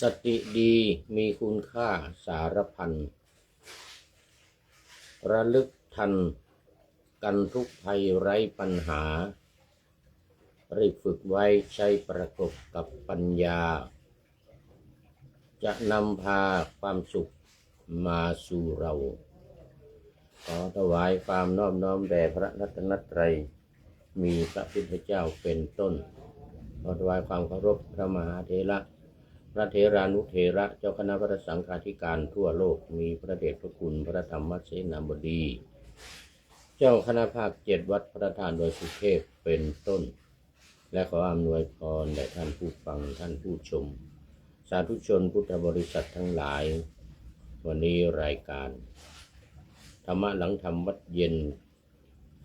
สติดีมีคุณค่าสารพันระลึกทันกันทุกภัยไร้ปัญหารีบฝึกไว้ใช้ประกบกับปัญญาจะนำพาความสุขมาสู่เราขอถวายความนอบน้อมแด่พระรัตนตรัยมีพระพุทธเจ้าเป็นต้นขอถวายความเคารพพระมหาเถระพระเถรานุเถระเจ้าคณะพระสังฆาธิการทั่วโลกมีพระเดชพระคุณพระธรรมเสนาบดีเจ้าคณะภาค7วัดพระธาตุดอยสุเทพเป็นต้นและขออำนวยพรแด่ท่านผู้ฟังท่านผู้ชมสาธุชนพุทธบริษัททั้งหลายวันนี้รายการธรรมะหลังธรรมวัดเย็น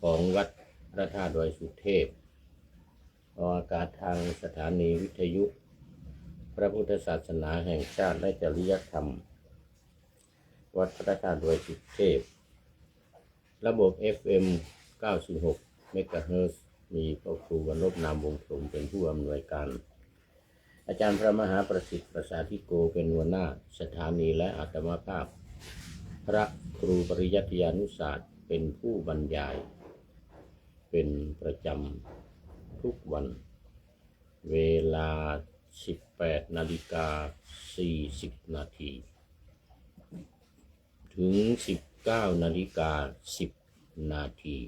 ของวัดพระธาตุดอยสุเทพออกอากาศทางสถานีวิทยุพระพุทธศาสนาแห่งชาติและจริยธรรมวัดพระธาตุดอยสุเทพระบบ FM 96 เมกะเฮิรตซ์มีพระครูวรรณนามวงศ์พรหมเป็นผู้อำนวยการอาจารย์พระมหาประสิทธิ์ประสาธิโกเป็นหัวหน้าสถานีและอาตมาภาพพระครูปริยัติยานุศาสตร์เป็นผู้บรรยายเป็นประจำทุกวันเวลา 18:40 นาทีถึง 19:10 นาที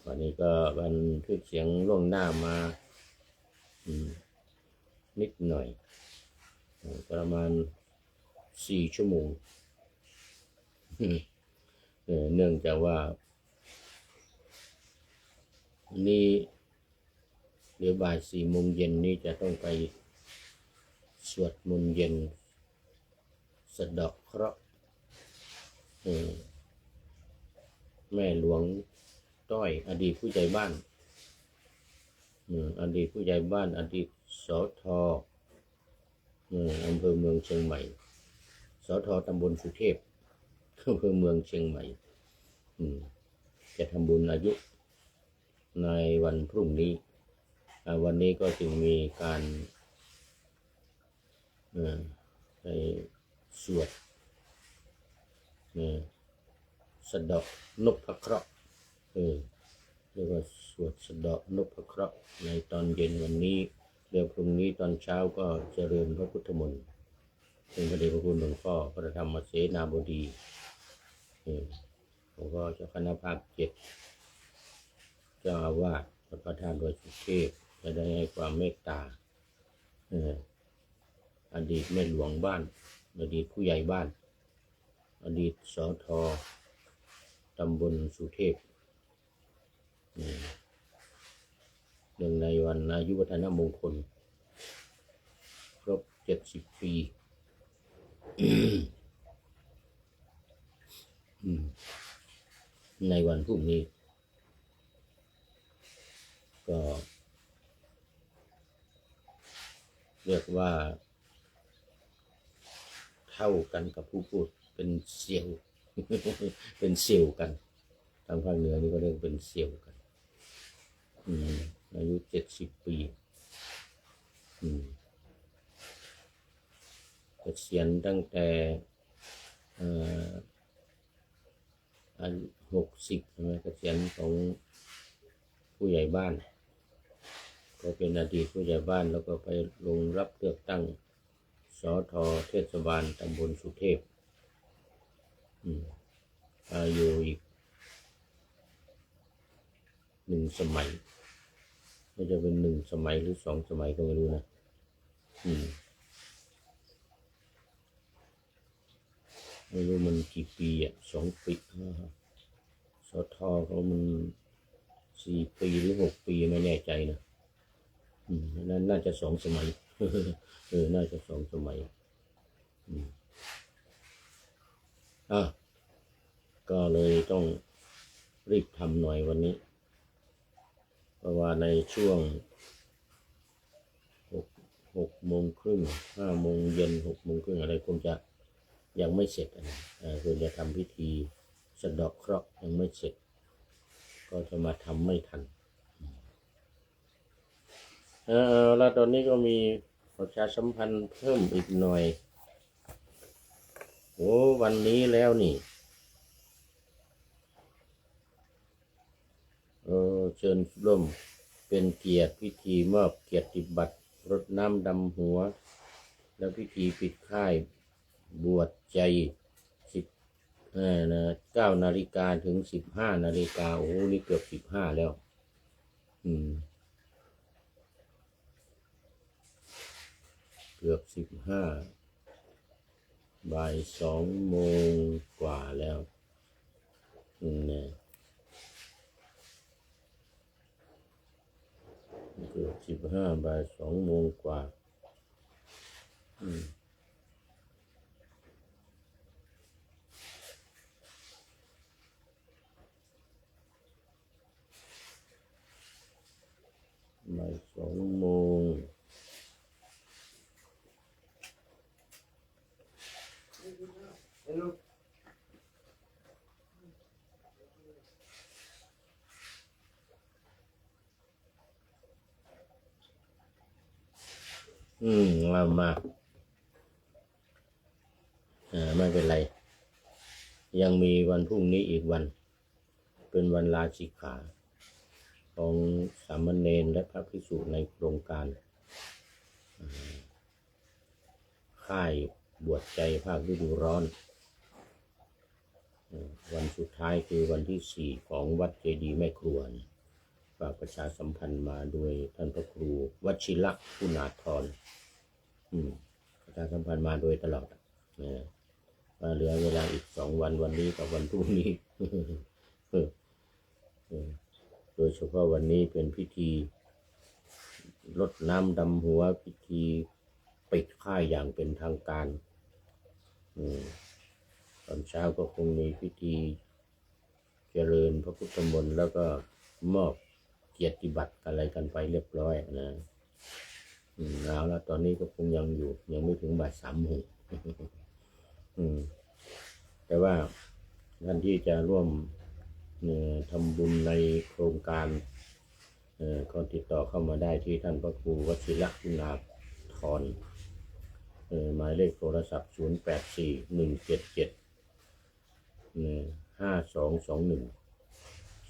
วันนี้ก็บันทึกเสียงล่วงหน้ามานิดหน่อยประมาณ4 ชั่วโมงเนื่องจากว่านี่เดี๋ยวบ่าย4 โมงเย็นนี้จะต้องไปสวดมนต์เย็นสะเดาะเคราะห์แม่หลวงต้อยอดีตผู้ใหญ่บ้านอดีตผู้ใหญ่บ้านอดีตสทอำเภอเมืองเชียงใหม่สทตำบลสุเทพอำเภอเมืองเชียงใหม่จะทำบุญอายุในวันพรุ่งนี้วันนี้ก็จึงมีการไปสวดสะเดาะนพเคราะห์เรียกว่าสวดสะเดาะนพเคราะห์ในตอนเย็นวันนี้เดี๋ยวพรุ่งนี้ตอนเช้าก็เจริญพระพุทธมนต์เป็นพระเดชพระคุณหลวงพ่อพระธรรมเสนาบดีหลวงพ่อเจ้าคณะภาค7เจ้าอาวาสวัดพระธาตุดอยสุเทพจะได้ให้ความเมตตาอดีตแม่หลวงบ้านอดีตผู้ใหญ่บ้านอดีตสทตำบลสุเทพเนื่องในวันอายุวัฒนมงคลครบ70 ปีในวันพรุ่งนี้ก็เรียกว่าเท่ากันกับผู้พูดเป็นเสี่ยว เป็นเสี่ยวกันทางภาคเหนือนี่ก็เรียกเป็นเสี่ยวกันอายุ70 ปีเกษียณตั้งแต่60ใช่ไหมเกษียณของผู้ใหญ่บ้านก็เป็นอดีตผู้ใหญ่บ้านแล้วก็ไปลงรับเลือกตั้งสท.เทศบาลตำบลสุเทพอายุอีก1 สมัยไม่จะเป็น1 สมัยหรือ2 สมัยก็ไม่รู้นะไม่รู้มันกี่ปี2 ปีสท.เขามัน4 ปีหรือ6 ปีไม่แน่ใจนะนั่นน่าจะ2 สมัยน่าจะ2 สมัยก็เลยต้องรีบทำหน่อยวันนี้เพราะว่าในช่วง6 โมงครึ่ง5 โมงเย็น6 โมงครึ่งอะไรคงจะยังไม่เสร็จควรจะทำพิธีสะเดาะเคราะห์ยังไม่เสร็จก็จะมาทำไม่ทัน แล้วตอนนี้ก็มีประชาสัมพันธ์เพิ่มอีกหน่อยโอ้วันนี้แล้วนี่เชิญร่วมเป็นเกียรติพิธีมอบเกียรติบัตรรดน้ำดำหัวและพิธีปิดค่ายบวชใจ9 นาฬิกาถึง15 นาฬิกาโอ้นี่เกือบ15แล้วเกือบ15บ่าย2 โมงกว่าแล้วเนี่ยเกือบ15บ่าย2 โมงกว่าบ่าย2 โมงมาไม่เป็นไรยังมีวันพรุ่งนี้อีกวันเป็นวันลาสิกขาของสามเณรและพระภิกษุในโครงการค่ายบวชใจภาคฤดูร้อนวันสุดท้ายคือวันที่4ของวัดเจดีย์แม่ครัวฝากประชาสัมพันธ์มาโดยท่านพระครูวชิระคุณาธรประชาสัมพันธ์มาโดยตลอดมาเหลือเวลาอีก2 วันวันนี้กับวันพรุ่งนี้โดยเฉพาะวันนี้เป็นพิธีรดน้ำดำหัวพิธีปิดค่ายอย่างเป็นทางการตอนเช้าก็คงมีพิธีเจริญพระพุทธมนต์แล้วก็มอบเกียรติบัตรอะไรกันไปเรียบร้อยนะแล้วตอนนี้ก็คงยังไม่ถึงบ่าย3 โมงแต่ว่าท่านที่จะร่วมทำบุญในโครงการก็ติดต่อเข้ามาได้ที่ท่านพระครูวชิระคุณาธรหมายเลขโทรศัพท์0841775221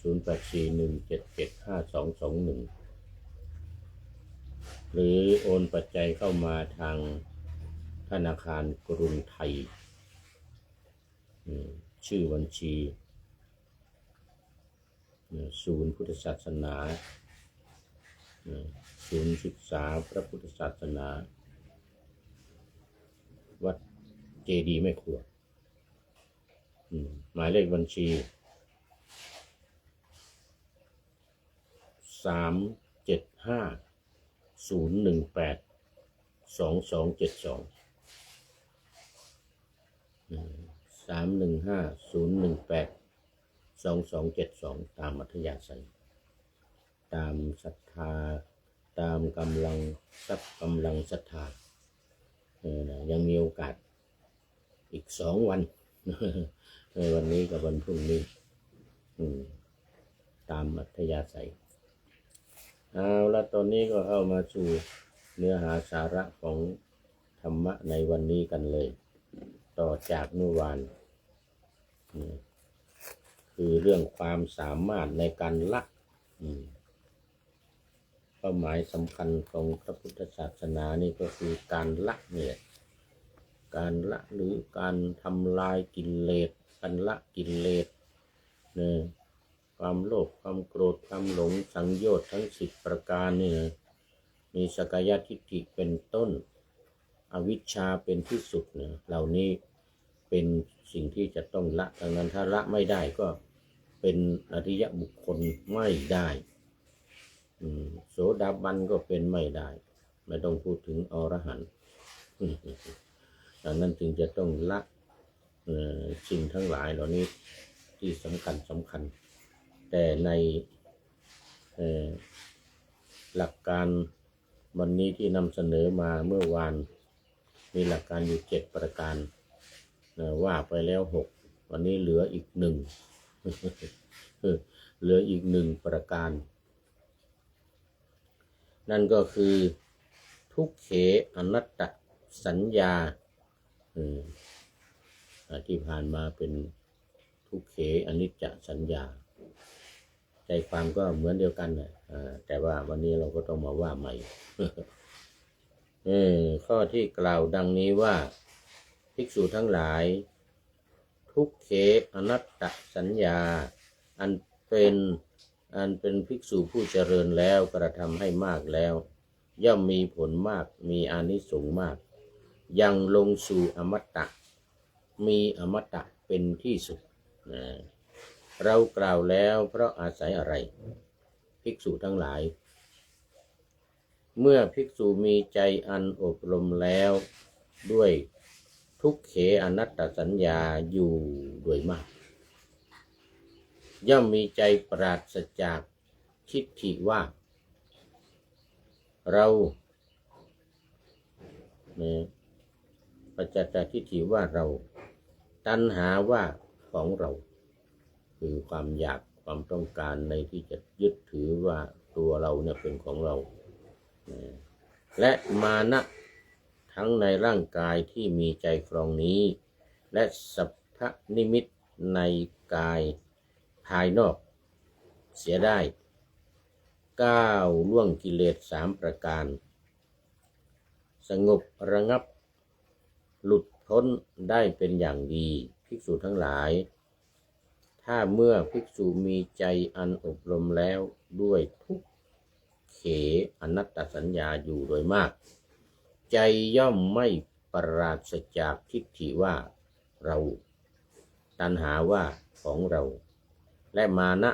0841775221หรือโอนปัจจัยเข้ามาทางธนาคารกรุงไทยชื่อบัญชีศูนย์พุทธศาสนาศูนย์ศึกษาพระพุทธศาสนาวัดเจดีย์แม่ครัวหมายเลขบัญชี3750182272 31501822272ตามอัธยาศัยตามศรัทธาตามกำลังทรัพย์กำลังศรัทธายังมีโอกาสอีก2 วันในวันนี้กับวันพรุ่งนี้ตามอัธยาศัยเอาละตอนนี้ก็เข้ามาสู่เนื้อหาสาระของธรรมะในวันนี้กันเลยต่อจากเมื่อวานคือเรื่องความสามารถในการละเป้าหมายสำคัญของพระพุทธศาสนานี่ก็คือการละเนี่ยการละหรือการทำลายกิเลสการละกิเลสความโลภความโกรธความหลงสังโยชน์ทั้ง10 ประการนี่นะมีสักกายทิฏฐิเป็นต้นอวิชชาเป็นที่สุดนะเหล่านี้เป็นสิ่งที่จะต้องละดังนั้นถ้าละไม่ได้ก็เป็นอริยบุคคลไม่ได้โสดาบันก็เป็นไม่ได้ไม่ต้องพูดถึงอรหันต์ดังนั้นจึงจะต้องละสิ่งทั้งหลายเหล่านี้ที่สำคัญแต่ในหลักการวันนี้ที่นำเสนอมาเมื่อวานมีหลักการอยู่7 ประการว่าไปแล้ว6วันนี้เหลืออีก1เหลืออีก1 ประการ นั่นก็คือทุกเขอนัตตสัญญาที่ผ่านมาเป็นทุกเขอนิจจสัญญาใจความก็เหมือนเดียวกันนะแต่ว่าวันนี้เราก็ต้องมาว่าใหม่ ข้อที่กล่าวดังนี้ว่าภิกษุทั้งหลายทุกเขอนัตตสัญญาอันเป็นภิกษุผู้เจริญแล้วกระทำให้มากแล้วย่อมมีผลมากมีอานิสงส์มากยังลงสู่อมตะมีอมตะเป็นที่สุดเรากล่าวแล้วเพราะอาศัยอะไรภิกษุทั้งหลายเมื่อภิกษุมีใจอันอบรมแล้วด้วยทุกเขอนัตตสัญญาอยู่โดยมากย่อมมีใจปราศจากทิฏฐิว่าเราปราศจากทิฏฐิว่าเราตัณหาว่าของเราคือความอยากความต้องการในที่จะยึดถือว่าตัวเราเนี่ยเป็นของเราและมานะทั้งในร่างกายที่มีใจครองนี้และสัพพนิมิตในกายภายนอกเสียได้ก้าวล่วงกิเลส3ประการสงบระงับหลุดพ้นได้เป็นอย่างดีภิกษุทั้งหลายถ้าเมื่อภิกษุมีใจอันอบรมแล้วด้วยทุกเขอนัตตสัญญาอยู่โดยมากใจย่อมไม่ปราศจากทิฏฐิว่าเราตัณหาว่าของเราและมานะ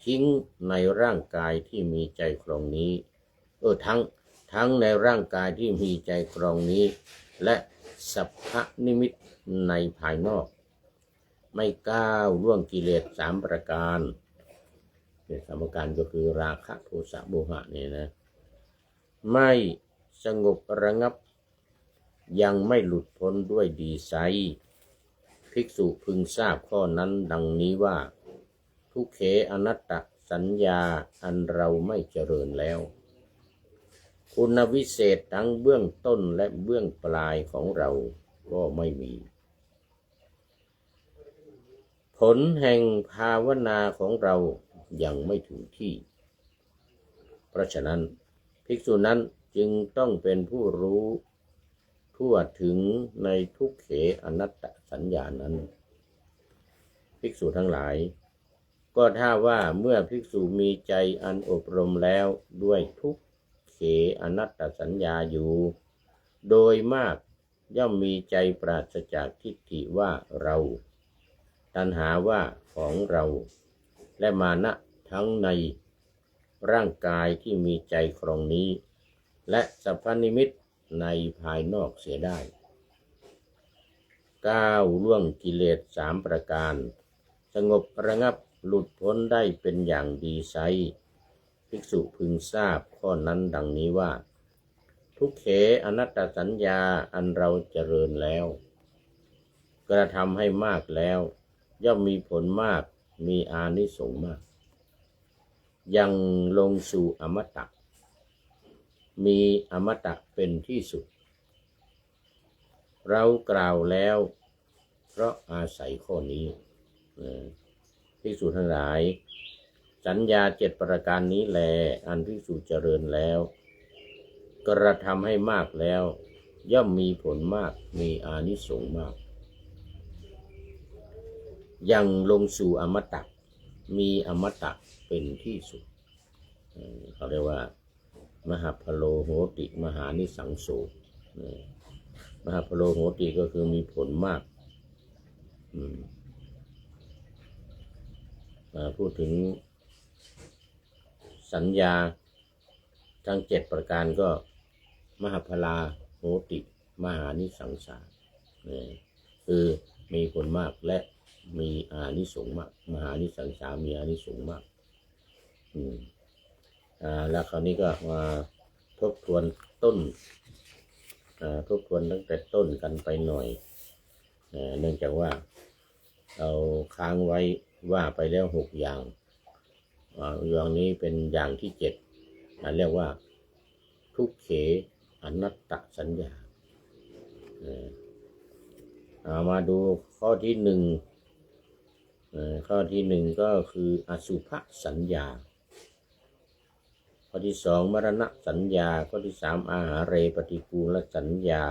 ทิ้งในร่างกายที่มีใจครองนี้ทั้งในร่างกายที่มีใจครองนี้และสัพพนิมิตในภายนอกไม่ก้าวล่วงกิเลส3ประการ3ประการก็คือราคะโทสะโมหะเนี่ยนะไม่สงบระงับยังไม่หลุดพ้นด้วยดีไซภิกษุพึงทราบข้อนั้นดังนี้ว่าทุกเขอนัตตสัญญาอันเราไม่เจริญแล้วคุณวิเศษทั้งเบื้องต้นและเบื้องปลายของเราก็ไม่มีผลแห่งภาวนาของเรายังไม่ถึงที่เพราะฉะนั้นภิกษุนั้นจึงต้องเป็นผู้รู้ทั่วถึงในทุกเขอนัตตสัญญานั้นภิกษุทั้งหลายก็ถ้าว่าเมื่อภิกษุมีใจอันอบรมแล้วด้วยทุกเขอนัตตสัญญาอยู่โดยมากย่อมมีใจปราศจากทิฏฐิว่าเราตัณหาว่าของเราและมานะทั้งในร่างกายที่มีใจครองนี้และสัพพนิมิตในภายนอกเสียได้ก้าวล่วงกิเลส3ประการสงบระงับหลุดพ้นได้เป็นอย่างดีไซภิกษุพึงทราบข้อนั้นดังนี้ว่าทุกเขอนัตตสัญญาอันเราเจริญแล้วกระทำให้มากแล้วย่อมมีผลมากมีอานิสงส์มากยังลงสู่อมตะมีอมตะเป็นที่สุดเรากล่าวแล้วเพราะอาศัยข้อนี้ภิกษุทั้งหลายสัญญา7ประการนี้แลอันภิกษุเจริญแล้วกระทำให้มากแล้วย่อมมีผลมากมีอานิสงส์มากยังลงสู่อมตะมีอมตะเป็นที่สุดเขาเรียกว่ามหาพโลโหติมหานิสังโสมหาพโลโหติก็คือมีผลมากพูดถึงสัญญาทั้ง7ประการก็มหาพลาโหติมหานิสังสาคือมีผลมากและมีอานิสงส์มากมหานิสังสามีอานิสงส์มากแล้วคราวนี้ก็มาทบทวนต้นทบทวนตั้งแต่ต้นกันไปหน่อยเนื่องจากว่าเราค้างไว้ว่าไปแล้ว6อย่างอย่างนี้เป็นอย่างที่7 เรียกว่าทุกเขอนัตตสัญญามาดูข้อที่หนึ่งข้อที่หนึ่งก็คืออสุภสัญญาข้อที่สองมรณะสัญญาข้อที่สามอาหาเรปฏิกูลสัญญา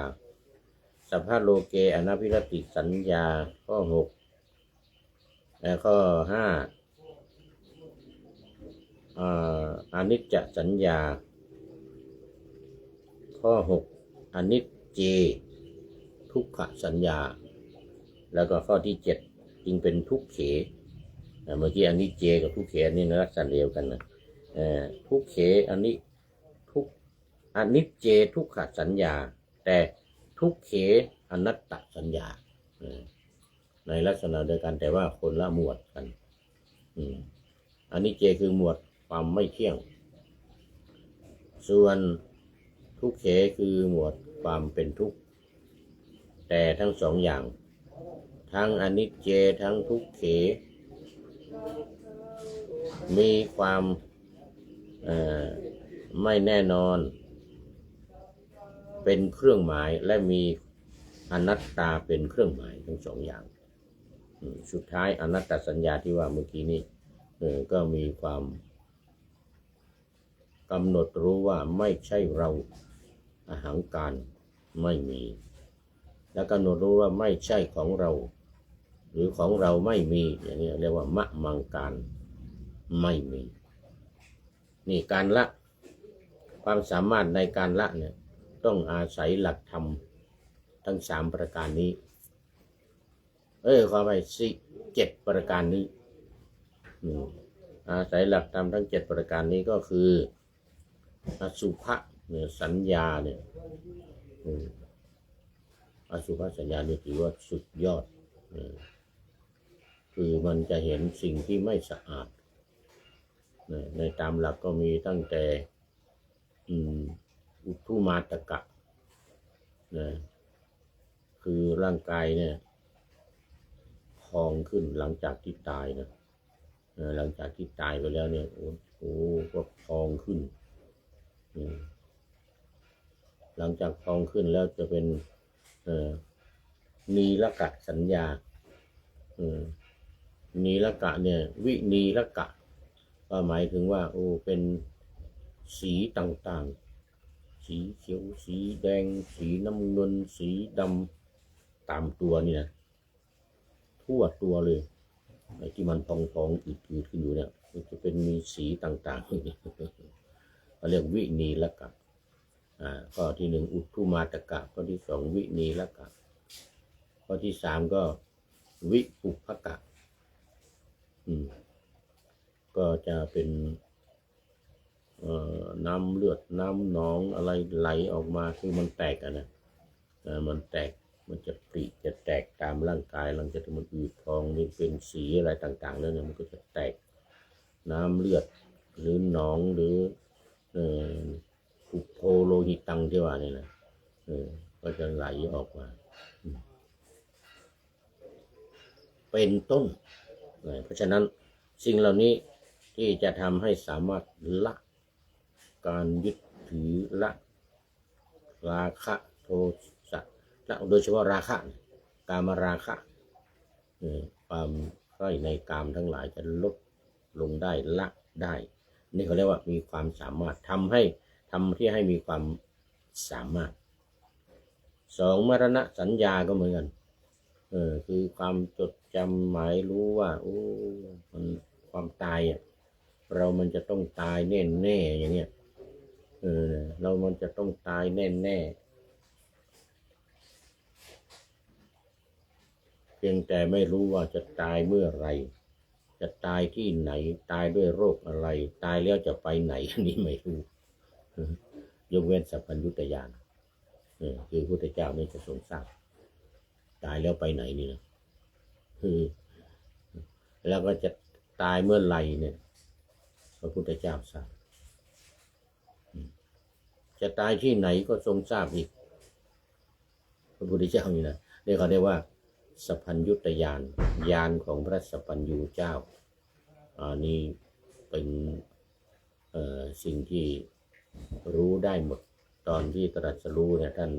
สัพพะโลเกอนัพพิรติสัญญาข้อหกและข้อห้าอนิจจสัญญาข้อหกอนิจเจทุกขสัญญาแล้วก็ข้อที่เจ็ดจึงเป็นทุกเขเมื่อกี้อนิจเจกับทุกเขนี่ลักษณะเดียวกันนะทุกเขอันนี้ทุกอนิจเจทุกขสัญญาแต่ทุกเขอนัตตสัญญาในลักษณะเดียวกันแต่ว่าคนละหมวดกันอนิจเจคือหมวดความไม่เที่ยงส่วนทุกเขคือหมวดความเป็นทุกข์แต่ทั้งสองอย่างทั้งอนิจเจทั้งทุกเขมีความไม่แน่นอนเป็นเครื่องหมายและมีอนัตตาเป็นเครื่องหมายทั้งสองอย่างสุดท้ายอนัตตสัญญาที่ว่าเมื่อกี้นี้ก็มีความกำหนดรู้ว่าไม่ใช่เราอหังการไม่มีและกำหนดรู้ว่าไม่ใช่ของเราหรือของเราไม่มีอย่างนี้เรียกว่ามะมังการไม่มีนี่การละความสามารถในการละเนี่ยต้องอาศัยหลักธรรมทั้งสามประการนี้ขอไป7ประการนี้อาศัยหลักธรรมทั้ง7ประการนี้ก็คืออสุภะเนี่ยสัญญาเนี่ยอสุภสัญญาเนี่ยถือว่าสุดยอดคือมันจะเห็นสิ่งที่ไม่สะอาดในตามหลักก็มีตั้งแต่อุทุมาตกะคือร่างกายเนี่ยพองขึ้นหลังจากที่ตายนะหลังจากที่ตายไปแล้วเนี่ยโอ้ก็พองขึ้นหลังจากพองขึ้นแล้วจะเป็นนีรกะสัญญานีรกะเนี่ยวินีรกะก็หมายถึงว่าเป็นสีต่างๆสีเขียวสีแดงสีน้ำเงินสีดำตามตัวนี่นะทั่วตัวเลยไอ้ที่มันพองๆอืดๆขึ้นอยู่เนี่ยมันจะเป็นมีสีต่างๆเขาเรียกวินีรกะข้อที่หนึ่งอุทุมาตกะข้อที่สองวินีรกะข้อที่สามก็วิปุพกะก็จะเป็นน้ำเลือดน้ำหนองอะไรไหลออกมาคือมันแตกนะมันแตกมันจะปริจะแตกตามร่างกายหลังจากที่มันอืดพองนี่เป็นสีอะไรต่างๆแล้วเนี่ยมันก็จะแตกน้ำเลือดหรือหนองหรืออุโพโลหิตังที่ว่านี่นะก็จะไหลออกมาเป็นต้นเพราะฉะนั้นสิ่งเหล่านี้ที่จะทำให้สามารถละการยึดถือละราคะโทสะละโดยเฉพาะราคะกามราคะความใคร่ในกามทั้งหลายจะลดลงได้ละได้นี่เขาเรียกว่ามีความสามารถทำที่ให้มีความสามารถสองมรณะสัญญาก็เหมือนกันคือความจดจำหมายรู้ว่ามันความตายเรามันจะต้องตายแน่ๆอย่างเงี้ยเรามันจะต้องตายแน่ๆเพียงแต่ไม่รู้ว่าจะตายเมื่อไรจะตายที่ไหนตายด้วยโรคอะไรตายแล้วจะไปไหนอันนี้ไม่รู้ยกเว้นสัพพัญญุตญาณคือพระพุทธเจ้านี่จะทรงทราบตายแล้วไปไหนนี่นะแล้วก็จะตายเมื่อไหร่เนี่ยพระพุทธเจ้าทราบจะตายที่ไหนก็ทรงทราบอีกพระพุทธเจ้านี่นะนี่เขาเรียกว่าสัพพัญญุตญาณญาณของพระสัพพัญญูเจ้านี่เป็นสิ่งที่ รู้ได้หมดตอนที่ตรัสรู้เนี่ยท่าน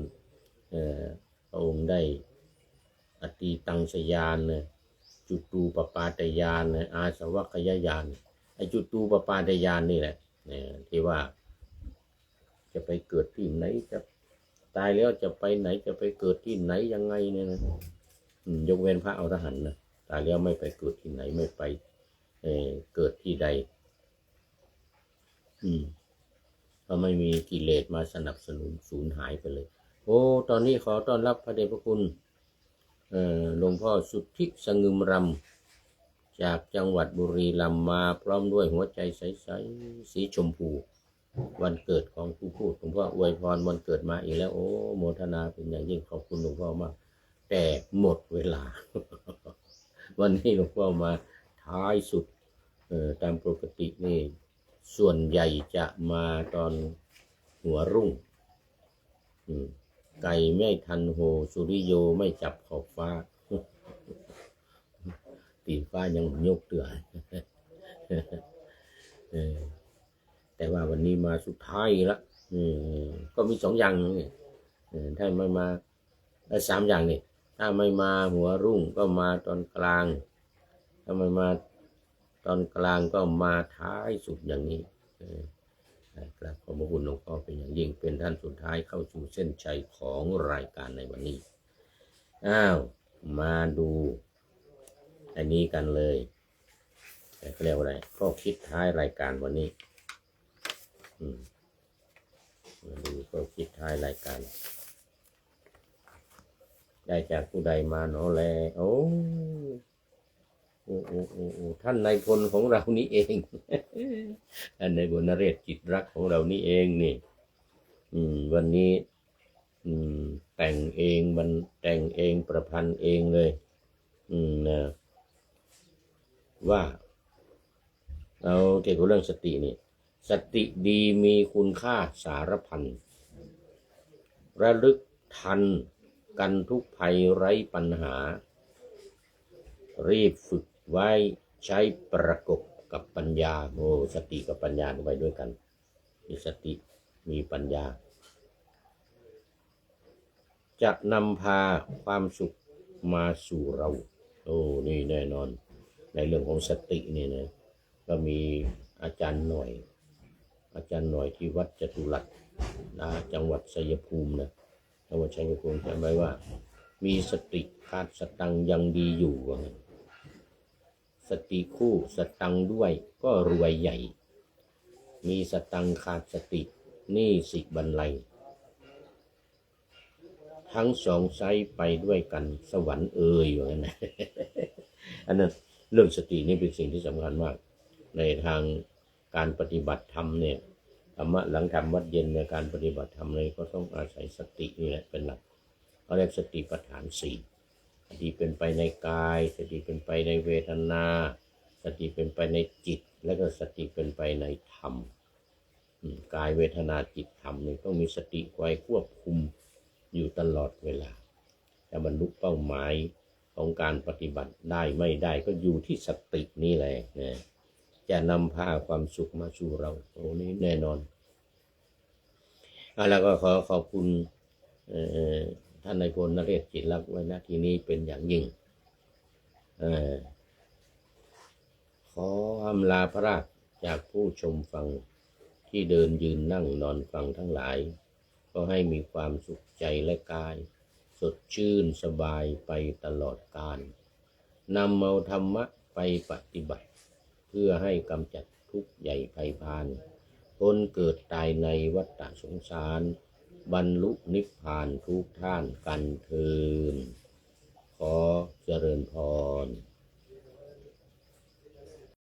พระองค์ได้อตีตังสยานเนี่ยจุตูปปาตยานเนี่ยอาสวัคยายานไอจุตูปปาตยานนี่แหละที่ว่าจะไปเกิดที่ไหนจะตายแล้วจะไปไหนจะไปเกิดที่ไหนยังไงเนี่ยนะยกเว้นพระอรหันต์นะตายแล้วไม่ไปเกิดที่ไหนไม่ไปเกิดที่ใดเพราะไม่มีกิเลสมาสนับสนุนสูญหายไปเลยโอ้ตอนนี้ขอต้อนรับพระเดชพระคุณหลวงพ่อสุทธิสงึมรำจากจังหวัดบุรีรัมย์มาพร้อมด้วยหัวใจใสๆสีชมพูวันเกิดของผู้พูดหลวงพ่ออวยพรวันเกิดมาอีกแล้วโอ้โมทนาเป็นอย่างยิ่งขอบคุณหลวงพ่อมากแต่หมดเวลา วันนี้หลวงพ่อมาท้ายสุดตามปกตินี่ส่วนใหญ่จะมาตอนหัวรุ่งไก่ไม่ทันโหสุริโยไม่จับขอบฟ้าตีฟ้ายังยกเตือนแต่ว่าวันนี้มาสุดท้ายแล้วก็มี2 อย่างนี่ถ้าไม่มา3 อย่างนี่ถ้าไม่มาหัวรุ่งก็มาตอนกลางถ้าไม่มาตอนกลางก็มาท้ายสุดอย่างนี้กราบขอบพระคุณหลวงพ่อเป็นอย่างยิ่งเป็นท่านสุดท้ายเข้าสู่เส้นชัยของรายการในวันนี้มาดูอันนี้กันเลยเขาเรียกว่าอะไรข้อคิดท้ายรายการวันนี้มาดูข้อคิดท้ายรายการได้จากผู้ใดมาหนอแลโอ้ท่านนายพลของเรานี่เอง ท่านนายพลนเรศจิตรักของเรานี่เองนี่วันนี้แต่งเองมันแต่งเองประพันธ์เองเลยนะว่าเอาเกี่ยวกับเรื่องสตินี่สติดีมีคุณค่าสารพันระลึกทันกันทุกภัยไร้ปัญหารีบฝึกไว้ใช้ประกบกับปัญญาโอ้สติกับปัญญาไปด้วยกันมีสติมีปัญญาจะนำพาความสุขมาสู่เราโอ้นี่แน่นอนในเรื่องของสตินี่นะก็มีอาจารย์หน่อยที่วัดจตุรัสจังหวัดชัยภูมินะจังหวัดชัยภูมิจำไว้ว่ามีสติขาดสตังยังดีอยู่ว่างั้นสติคู่สตังด้วยก็รวยใหญ่มีสตังขาดสตินี่สิบรรลัยทั้ง2ไซส์ไปด้วยกันสวรรค์อย่างนั้นนะ อันนั้นเรื่องสตินี่เป็นสิ่งที่สำคัญมากในทางการปฏิบัติธรรมเนี่ยธรรมะหลังทำวัดเย็นในการปฏิบัติธรรมเลยก็ต้องอาศัยสตินี่แหละเป็นหลักเขาเรียกสติปัฏฐาน4สติเป็นไปในกายสติเป็นไปในเวทนาสติเป็นไปในจิตและก็สติเป็นไปในธรรมกายเวทนาจิตธรรมนี่ต้องมีสติคอยควบคุมอยู่ตลอดเวลาจะบรรลุเป้าหมายของการปฏิบัติได้ไม่ได้ก็อยู่ที่สตินี่แหละนะจะนำพาความสุขมาสู่เราโอ้นี้แน่นอนแล้วก็ขอขอบคุณท่านนายพลนเรศจิตรักไว้ณที่นี้เป็นอย่างยิ่งขออำลาพระราชจากผู้ชมฟังที่เดินยืนนั่งนอนฟังทั้งหลายก็ให้มีความสุขใจและกายสดชื่นสบายไปตลอดกาลนำเอาธรรมะไปปฏิบัติเพื่อให้กำจัดทุกข์ใหญ่ไพพานพ้นเกิดตายในวัฏสงสารบรรลุนิพพานทุกท่านกันเทอญขอเจริญพร